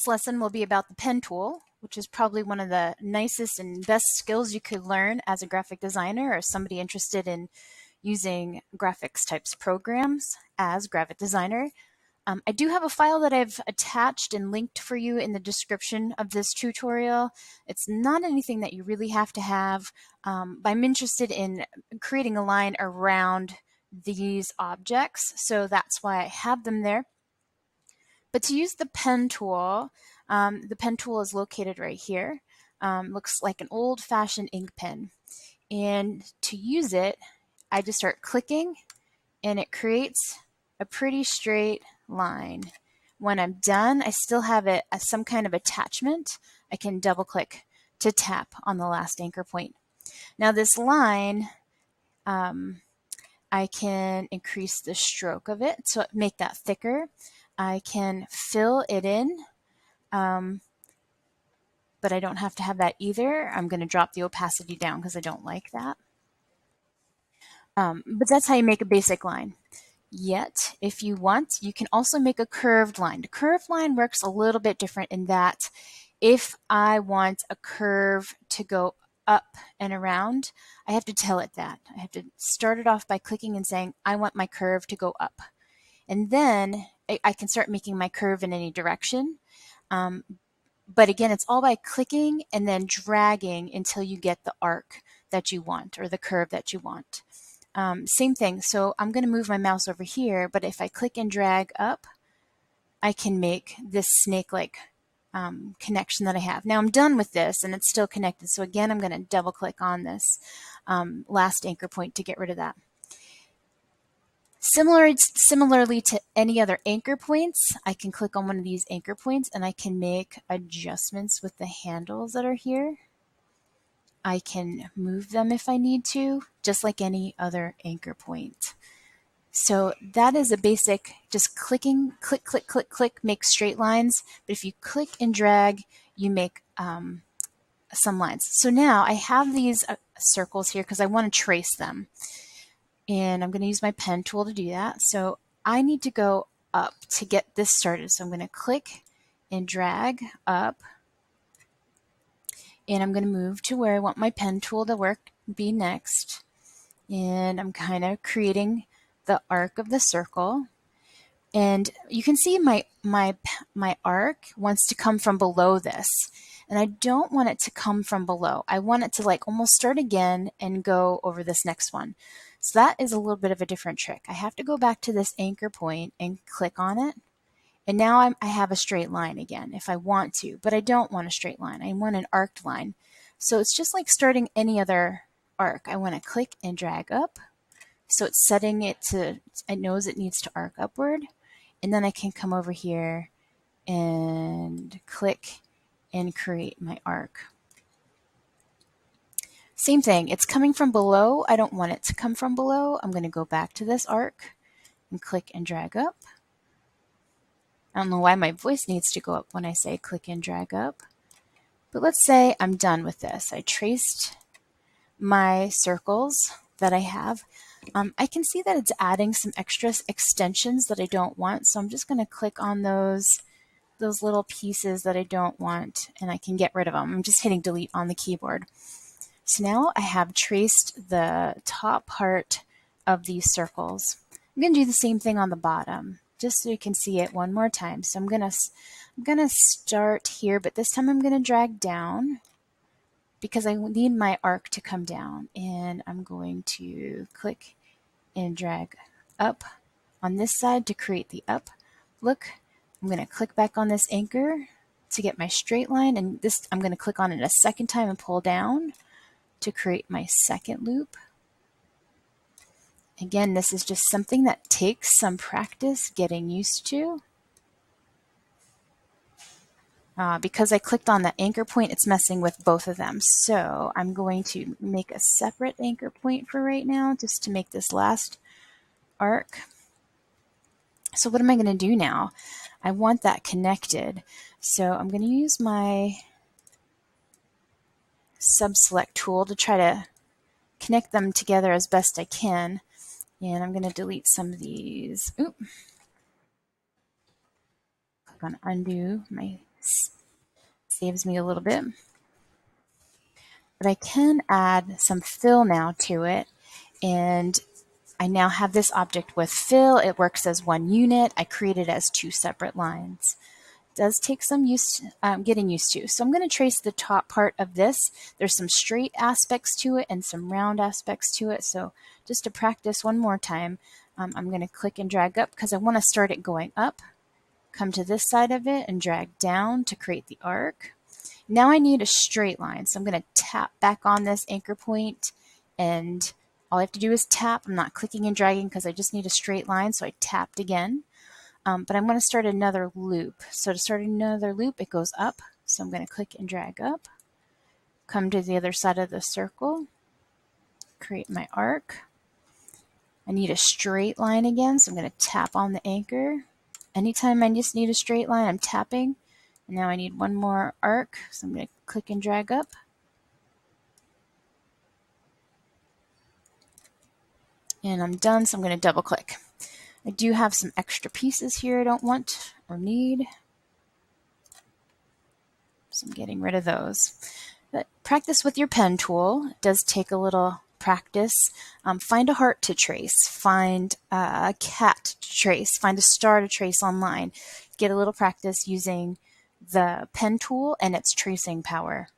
This lesson will be about the pen tool, which is probably one of the nicest and best skills you could learn as a graphic designer or somebody interested in using graphics types programs as graphic designer. I do have a file that I've attached and linked for you in the description of this tutorial. It's not anything that you really have to have, but I'm interested in creating a line around these objects, so that's why I have them there. But to use the pen tool is located right here. Looks like an old-fashioned ink pen. And to use it, I just start clicking and it creates a pretty straight line. When I'm done, I still have it as some kind of attachment. I can double click to tap on the last anchor point. Now this line, I can increase the stroke of it to make that thicker. I can fill it in, but I don't have to have that either. I'm going to drop the opacity down because I don't like that. But that's how you make a basic line. Yet, if you want, you can also make a curved line. The curved line works a little bit different in that if I want a curve to go up and around, I have to tell it that. I have to start it off by clicking and saying, I want my curve to go up. And then I can start making my curve in any direction. But again, it's all by clicking and then dragging until you get the arc that you want or the curve that you want. Same thing. So I'm going to move my mouse over here, but if I click and drag up, I can make this snake-like connection that I have. Now I'm done with this and it's still connected. So again, I'm going to double click on this last anchor point to get rid of that. Similarly to any other anchor points, I can click on one of these anchor points and I can make adjustments with the handles that are here. I can move them if I need to, just like any other anchor point. So that is a basic, just clicking, click, click, click, click, make straight lines. But if you click and drag, you make some lines. So now I have these circles here because I want to trace them. And I'm going to use my pen tool to do that. So I need to go up to get this started. So I'm going to click and drag up. And I'm going to move to where I want my pen tool to be next. And I'm kind of creating the arc of the circle. And you can see my arc wants to come from below this. And I don't want it to come from below. I want it to like almost start again and go over this next one. So that is a little bit of a different trick. I have to go back to this anchor point and click on it. And now I have a straight line again if I want to, but I don't want a straight line. I want an arced line. So it's just like starting any other arc. I want to click and drag up. So it's setting it to, it knows it needs to arc upward. And then I can come over here and click and create my arc. Same thing, it's coming from below. I don't want it to come from below. I'm going to go back to this arc and click and drag up. I don't know why my voice needs to go up when I say click and drag up. But let's say I'm done with this. I traced my circles that I have. I can see that it's adding some extra extensions that I don't want. So I'm just going to click on those little pieces that I don't want and I can get rid of them. I'm just hitting delete on the keyboard. So now I have traced the top part of these circles. I'm going to do the same thing on the bottom just so you can see it one more time. So I'm going to start here, but this time I'm going to drag down because I need my arc to come down, and I'm going to click and drag up on this side to create the up look. I'm going to click back on this anchor to get my straight line, and this I'm going to click on it a second time and pull down to create my second loop. Again, this is just something that takes some practice getting used to. Because I clicked on the anchor point, it's messing with both of them. So I'm going to make a separate anchor point for right now just to make this last arc. So what am I going to do now? I want that connected. So I'm going to use my sub-select tool to try to connect them together as best I can. And I'm going to delete some of these. Oop. Click on undo my Saves me a little bit. But I can add some fill now to it, and I now have this object with fill. It works as one unit. I create it as two separate lines. It does take some getting used to. So I'm going to trace the top part of this. There's some straight aspects to it and some round aspects to it. So just to practice one more time, I'm going to click and drag up because I want to start it going up. Come to this side of it and drag down to create the arc. Now I need a straight line, so I'm going to tap back on this anchor point, and all I have to do is tap. I'm not clicking and dragging because I just need a straight line, so I tapped again. But I'm going to start another loop. So to start another loop, it goes up, so I'm going to click and drag up, come to the other side of the circle, create my arc. I need a straight line again, so I'm going to tap on the anchor. Anytime I just need a straight line, I'm tapping. And now I need one more arc, so I'm going to click and drag up. And I'm done, so I'm going to double click. I do have some extra pieces here I don't want or need, so I'm getting rid of those. But practice with your pen tool. It does take a little practice. Find a heart to trace, find a cat to trace, find a star to trace online. Get a little practice using the pen tool and its tracing power.